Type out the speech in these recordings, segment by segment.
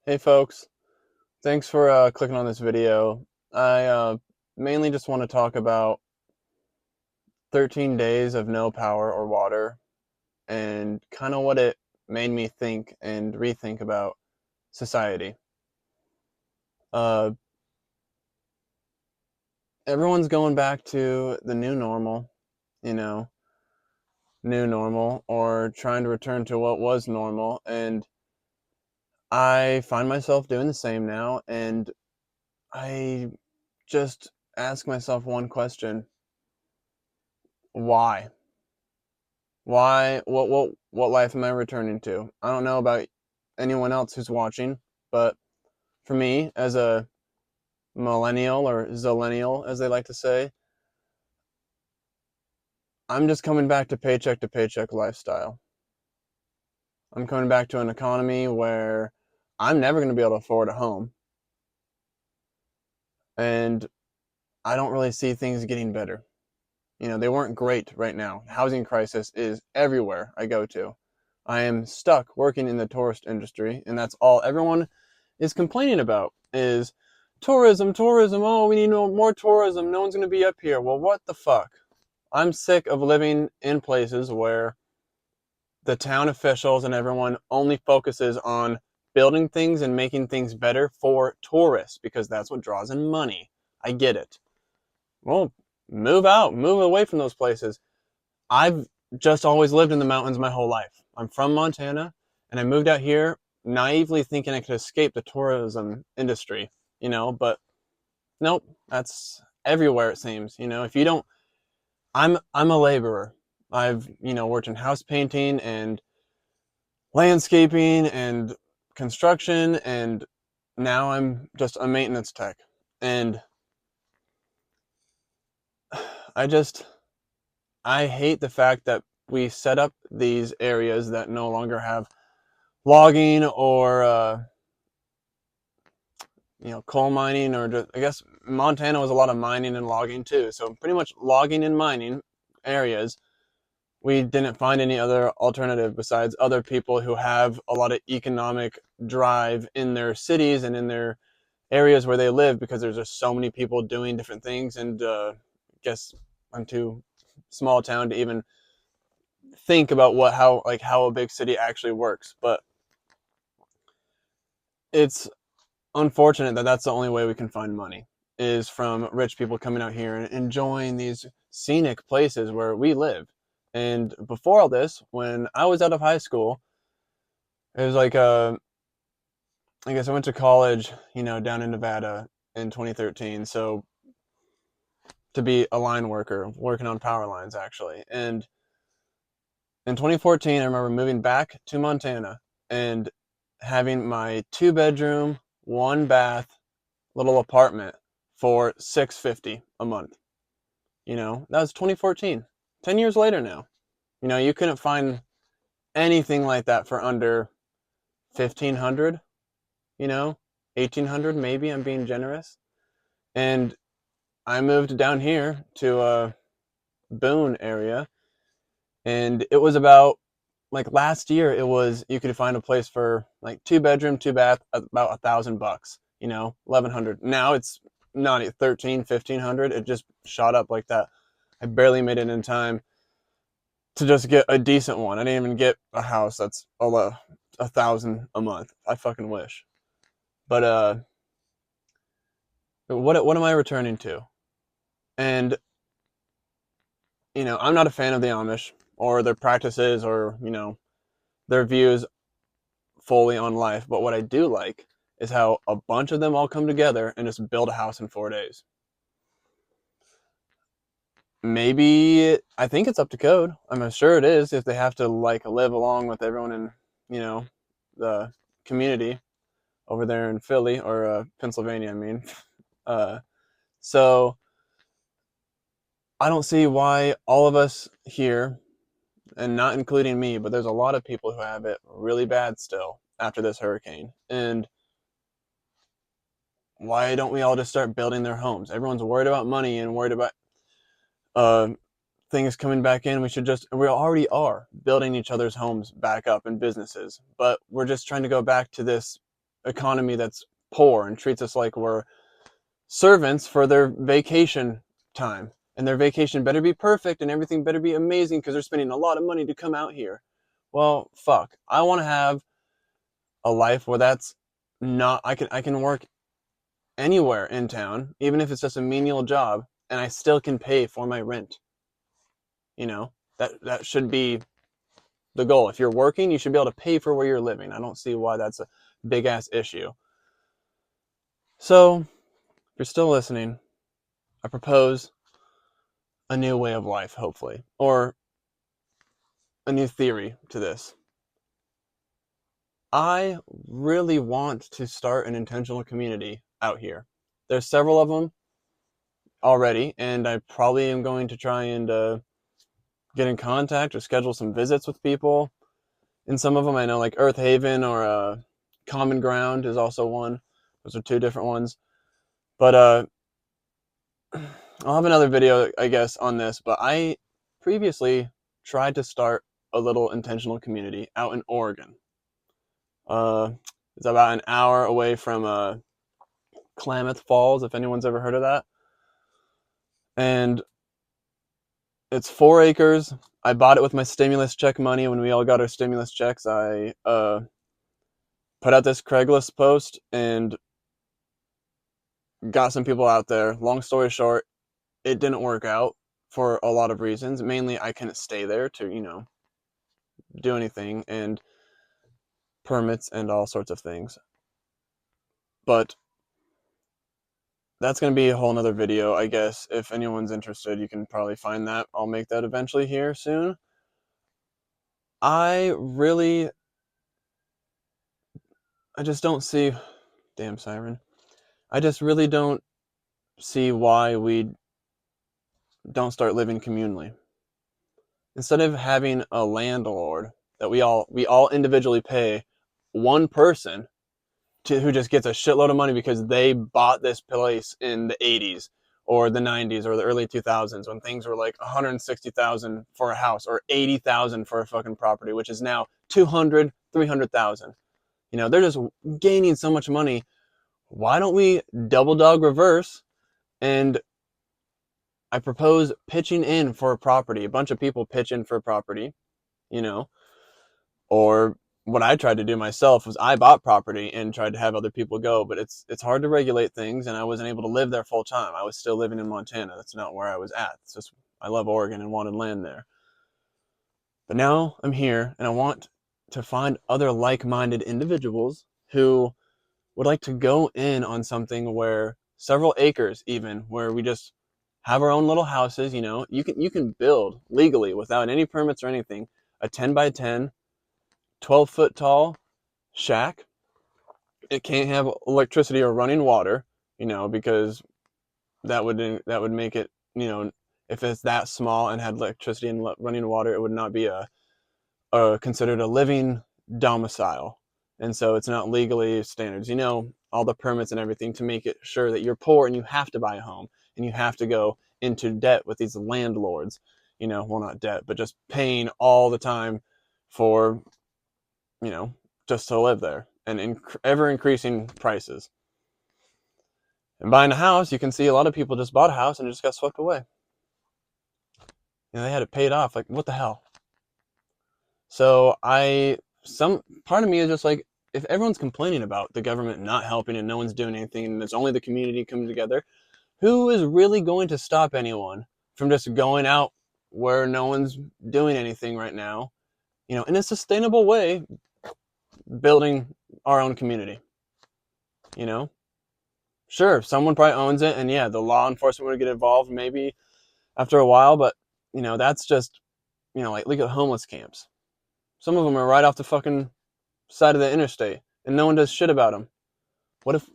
Hey folks, thanks for clicking on this video. I mainly just want to talk about 13 days of no power or water and kind of what it made me think and rethink about society. Uh, Everyone's going back to the new normal, you know, new normal, or trying to return to what was normal, and I find myself doing the same now, and I just ask myself one question: why? Why? What life am I returning to? I don't know about anyone else who's watching, but for me, as a millennial or zillennial, as they like to say, I'm just coming back to paycheck lifestyle. I'm coming back to an economy where I'm never going to be able to afford a home, and I don't really see things getting better. They weren't great right now. Housing crisis is everywhere I go to. I am stuck working in the tourist industry, and that's all everyone is complaining about is tourism, tourism. Oh, we need more tourism. No one's going to be up here. Well, what the fuck? I'm sick of living in places where the town officials and everyone only focuses on building things and making things better for tourists because that's what draws in money. I get it. Well, move out, move away from those places. I've just always lived in the mountains my whole life. I'm from Montana, and I moved out here naively thinking I could escape the tourism industry, but nope, that's everywhere it seems. If you don't I'm a laborer. I've, worked in house painting and landscaping and construction, and now I'm just a maintenance tech. And I just I hate the fact that we set up these areas that no longer have logging or coal mining, or just, I guess Montana was a lot of mining and logging too. So pretty much logging and mining areas. We didn't find any other alternative besides other people who have a lot of economic drive in their cities and in their areas where they live, because there's just so many people doing different things. And I guess I'm too small town to even think about how a big city actually works. But it's unfortunate that that's the only way we can find money, is from rich people coming out here and enjoying these scenic places where we live. And before all this, when I was out of high school, it was like I guess I went to college, down in Nevada in 2013. So to be a line worker, working on power lines actually. And in 2014, I remember moving back to Montana and having my 2 bedroom, 1 bath little apartment for $650 a month. That was 2014. 10 years later now. You couldn't find anything like that for under 1500, you know, 1800 maybe. I'm being generous. And I moved down here to Boone area, and it was about, like, last year it was, you could find a place for like 2 bedroom, 2 bath about $1,000, 1100. Now it's not at 13, 1500. It just shot up like that. I barely made it in time to just get a decent one. I didn't even get a house that's a thousand a month. I fucking wish. But what am I returning to? And I'm not a fan of the Amish or their practices, or their views fully on life. But what I do like is how a bunch of them all come together and just build a house in 4 days. Maybe, I think it's up to code. I'm sure it is, if they have to like live along with everyone in you know the community over there in Philly, or Pennsylvania, I mean. Uh, so I don't see why all of us here, and not including me, but there's a lot of people who have it really bad still after this hurricane. And why don't we all just start building their homes? Everyone's worried about money and worried about uh, things coming back in. We already are building each other's homes back up and businesses, but we're just trying to go back to this economy that's poor and treats us like we're servants for their vacation time. And their vacation better be perfect and everything better be amazing because they're spending a lot of money to come out here. Well, fuck. I want to have a life where that's not, I can work anywhere in town, even if it's just a menial job, and I still can pay for my rent. You know, that should be the goal. If you're working, you should be able to pay for where you're living. I don't see why that's a big ass issue. So, if you're still listening, I propose a new way of life, hopefully, or a new theory to this. I really want to start an intentional community out here. There's several of them already, and I probably am going to try and get in contact or schedule some visits with people. And some of them I know, like Earth Haven or Common Ground is also one. Those are two different ones. But I'll have another video, I guess, on this. But I previously tried to start a little intentional community out in Oregon. It's about an hour away from Klamath Falls, if anyone's ever heard of that. And it's 4 acres. I bought it with my stimulus check money. When we all got our stimulus checks, I put out this Craigslist post and got some people out there. Long story short, it didn't work out for a lot of reasons. Mainly, I couldn't stay there to, do anything, and permits and all sorts of things. But that's going to be a whole nother video, I guess. If anyone's interested, you can probably find that. I'll make that eventually here soon. I just don't see, damn siren. I just really don't see why we don't start living communally. Instead of having a landlord that we all individually pay one person who just gets a shitload of money because they bought this place in the 80s or the 90s or the early 2000s when things were like 160,000 for a house or 80,000 for a fucking property, which is now 200, 300,000. They're just gaining so much money. Why don't we double dog reverse? And I propose pitching in for a property. A bunch of people pitch in for a property, or what I tried to do myself was I bought property and tried to have other people go, but it's hard to regulate things, and I wasn't able to live there full time. I was still living in Montana. That's not where I was at. It's just I love Oregon and wanted land there. But now I'm here, and I want to find other like-minded individuals who would like to go in on something where several acres, even, where we just have our own little houses. You can build legally without any permits or anything a 10 by 10 12-foot tall shack. It can't have electricity or running water, because that would make it, if it's that small and had electricity and running water, it would not be considered a living domicile. And so it's not legally standards, all the permits and everything to make it sure that you're poor and you have to buy a home and you have to go into debt with these landlords, well, not debt, but just paying all the time for, just to live there, and ever increasing prices. And buying a house, you can see a lot of people just bought a house and it just got swept away. They had it paid off. Like, what the hell? So some part of me is just like, if everyone's complaining about the government not helping and no one's doing anything and it's only the community coming together, who is really going to stop anyone from just going out where no one's doing anything right now, in a sustainable way, building our own community? Sure, someone probably owns it, and yeah, the law enforcement would get involved maybe after a while, but that's just, like, look at homeless camps. Some of them are right off the fucking side of the interstate, and no one does shit about them. What if,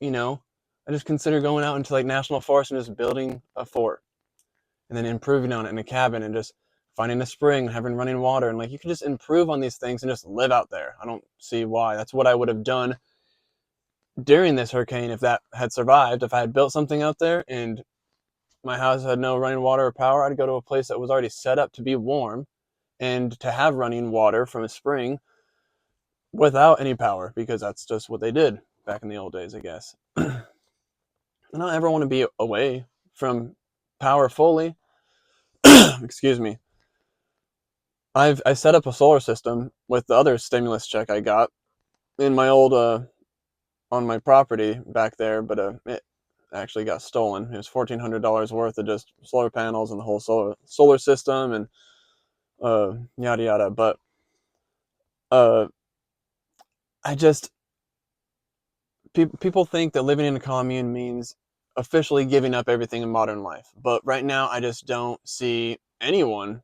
I just consider going out into like national forest and just building a fort, and then improving on it in a cabin, and just finding a spring and having running water, and like you can just improve on these things and just live out there. I don't see why. That's what I would have done during this hurricane if that had survived. If I had built something out there and my house had no running water or power, I'd go to a place that was already set up to be warm and to have running water from a spring without any power, because that's just what they did back in the old days, I guess. I don't ever want to be away from power fully. Excuse me. I set up a solar system with the other stimulus check I got in my old on my property back there, but it actually got stolen. It was $1,400 worth of just solar panels and the whole solar system and yada yada. But uh, I just people think that living in a commune means officially giving up everything in modern life. But right now, I just don't see anyone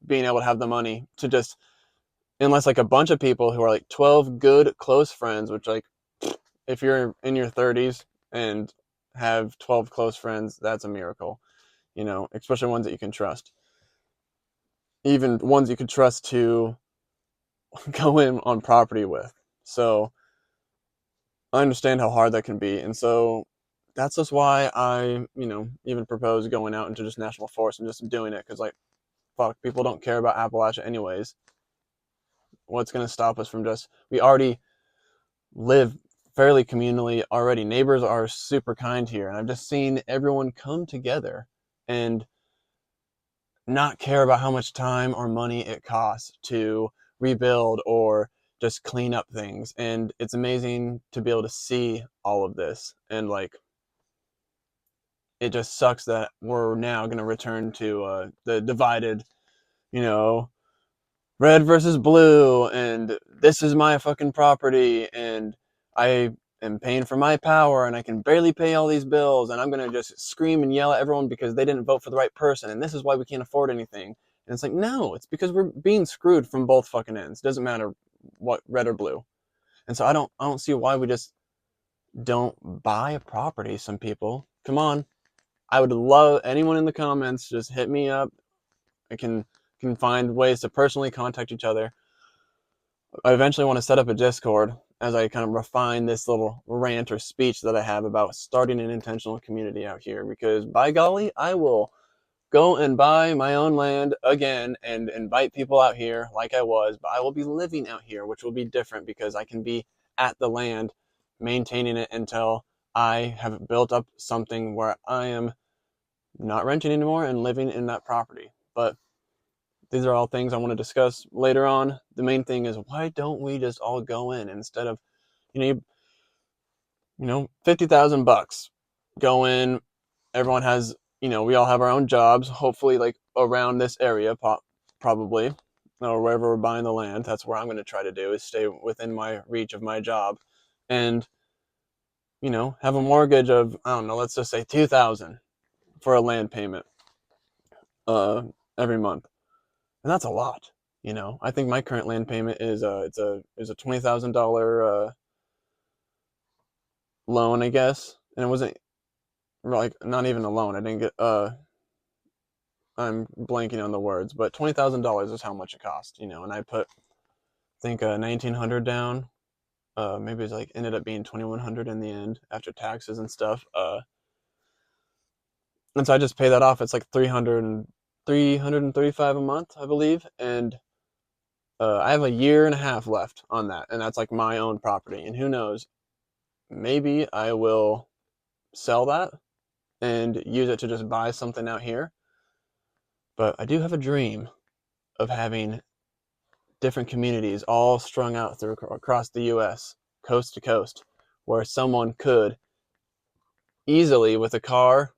being able to have the money to just, unless like a bunch of people who are like 12 good close friends, which like if you're in your 30s and have 12 close friends, that's a miracle, especially ones that you can trust. Even ones you could trust to go in on property with. So I understand how hard that can be. And so that's just why I, even propose going out into just national forest and just doing it. Because, like, fuck, people don't care about Appalachia anyways. What's going to stop us from we already live fairly communally already. Neighbors are super kind here. And I've just seen everyone come together and not care about how much time or money it costs to rebuild or just clean up things. And it's amazing to be able to see all of this. And like, it just sucks that we're now going to return to the divided, you know, red versus blue, and this is my fucking property, and I am paying for my power, and I can barely pay all these bills, and I'm going to just scream and yell at everyone because they didn't vote for the right person, and this is why we can't afford anything. And it's like, no, it's because we're being screwed from both fucking ends. It doesn't matter what, red or blue. And so I don't see why we just don't buy a property. Some people, come on. I would love anyone in the comments, just hit me up. I can find ways to personally contact each other. I eventually want to set up a Discord as I kind of refine this little rant or speech that I have about starting an intentional community out here, because by golly, I will go and buy my own land again and invite people out here like I was, but I will be living out here, which will be different because I can be at the land maintaining it until I have built up something where I am not renting anymore and living in that property. But these are all things I want to discuss later on. The main thing is, why don't we just all go in instead of, you 50,000 bucks, go in. Everyone has, we all have our own jobs, hopefully like around this area, probably, or wherever we're buying the land. That's where I'm going to try to do, is stay within my reach of my job, and, have a mortgage of, I don't know, let's just say 2,000 for a land payment, uh, every month. And that's a lot. I think my current land payment is a $20,000 loan, I guess, and it wasn't like, not even a loan. I didn't get I'm blanking on the words, but $20,000 is how much it cost, and I put, I think, 1,900 down. Maybe it's like ended up being 2,100 in the end after taxes and stuff. And so I just pay that off. It's like 335 a month, I believe, and I have a year and a half left on that, and that's like my own property. And who knows, maybe I will sell that and use it to just buy something out here. But I do have a dream of having different communities all strung out through across the U.S., coast to coast, where someone could easily, with a car,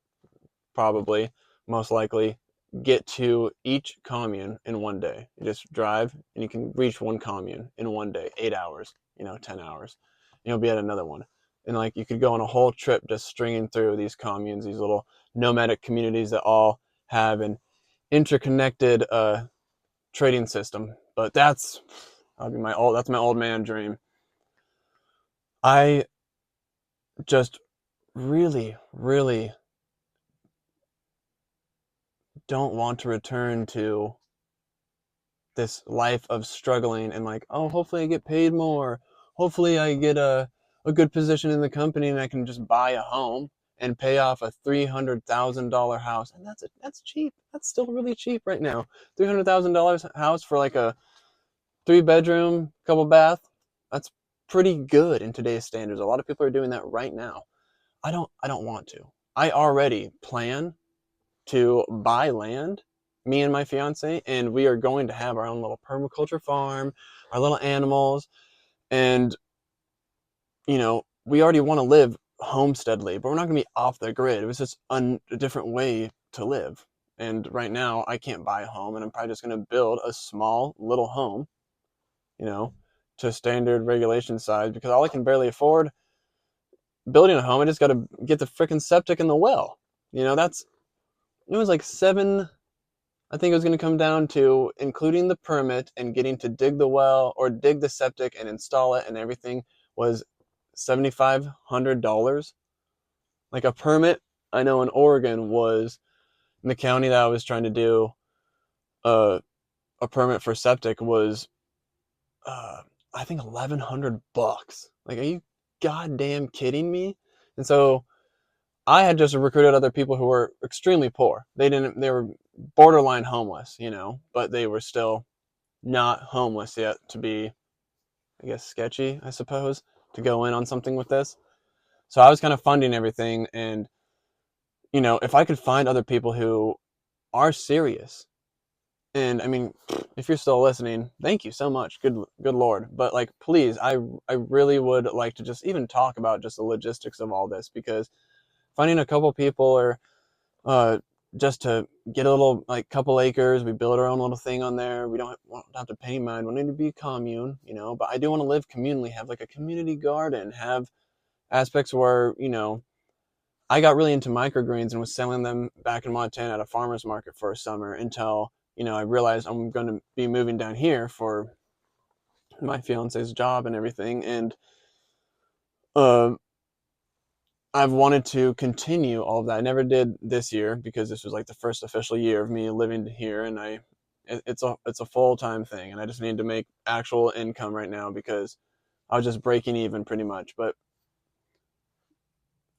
probably, most likely, get to each commune in one day. You just drive and you can reach one commune in one day, 8 hours, 10 hours. And you'll be at another one. And like, you could go on a whole trip just stringing through these communes, these little nomadic communities that all have an interconnected trading system. But that's my old man dream. I just really, really don't want to return to this life of struggling and like, oh, hopefully I get paid more. Hopefully I get a good position in the company and I can just buy a home and pay off a $300,000 house. And that's cheap. That's still really cheap right now. $300,000 house for like a 3-bedroom, couple bath. That's pretty good in today's standards. A lot of people are doing that right now. I don't want to. I already plan to buy land, me and my fiance, and we are going to have our own little permaculture farm, our little animals, and we already want to live homesteadly, but we're not going to be off the grid. It was just a different way to live. And right now, I can't buy a home, and I'm probably just going to build a small little home, you know, to standard regulation size because all I can barely afford building a home. I just got to get the freaking septic and the well. That's it was like seven. I think it was going to come down to including the permit and getting to dig the well or dig the septic and install it and everything was $7,500. Like a permit, I know in Oregon was in the county that I was trying to do a permit for septic was I think $1,100. Like, are you goddamn kidding me? And so I had just recruited other people who were extremely poor. They were borderline homeless, but they were still not homeless yet to be, I guess, sketchy, I suppose, to go in on something with this. So I was kind of funding everything. And, if I could find other people who are serious, and I mean, if you're still listening, thank you so much. Good Lord. But like, please, I really would like to just even talk about just the logistics of all this because finding a couple people or uh, just to get a little like couple acres. We build our own little thing on there. We don't have to pay mine. We don't need to be a commune, But I do want to live communally, have like a community garden, have aspects where I got really into microgreens and was selling them back in Montana at a farmer's market for a summer until I realized I'm going to be moving down here for my fiance's job and everything, and uh, I've wanted to continue all of that. I never did this year because this was like the first official year of me living here, and it's a full-time thing, and I just need to make actual income right now because I was just breaking even pretty much. But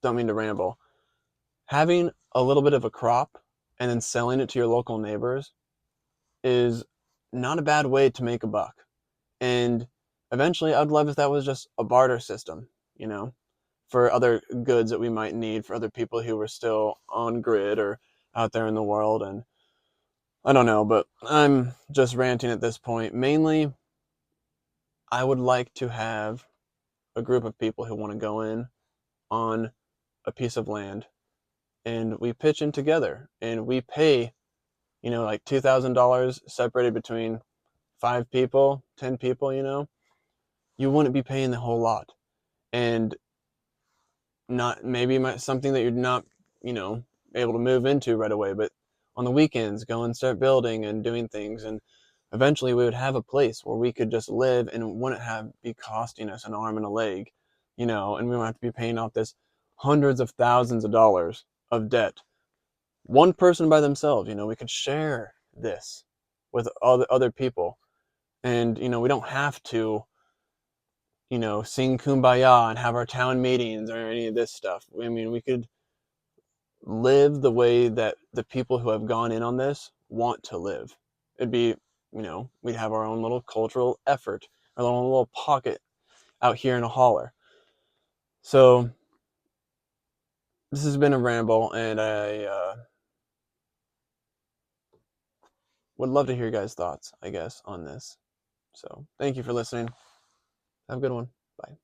don't mean to ramble. Having a little bit of a crop and then selling it to your local neighbors is not a bad way to make a buck. And eventually, I'd love if that was just a barter system, you know, for other goods that we might need for other people who were still on grid or out there in the world. And I don't know, but I'm just ranting at this point. Mainly, I would like to have a group of people who want to go in on a piece of land and we pitch in together and we pay, like $2,000 separated between 5 people, 10 people, you wouldn't be paying the whole lot. And not maybe something that you're not, you know, able to move into right away, but on the weekends, go and start building and doing things. And eventually we would have a place where we could just live and it wouldn't be costing us an arm and a leg, and we don't have to be paying off this hundreds of thousands of dollars of debt. One person by themselves, we could share this with other people. And, we don't have to sing kumbaya and have our town meetings or any of this stuff. I mean, we could live the way that the people who have gone in on this want to live. It'd be, we'd have our own little cultural effort, our own little pocket out here in a holler. So this has been a ramble, and I would love to hear your guys' thoughts, I guess, on this. So thank you for listening. Have a good one. Bye.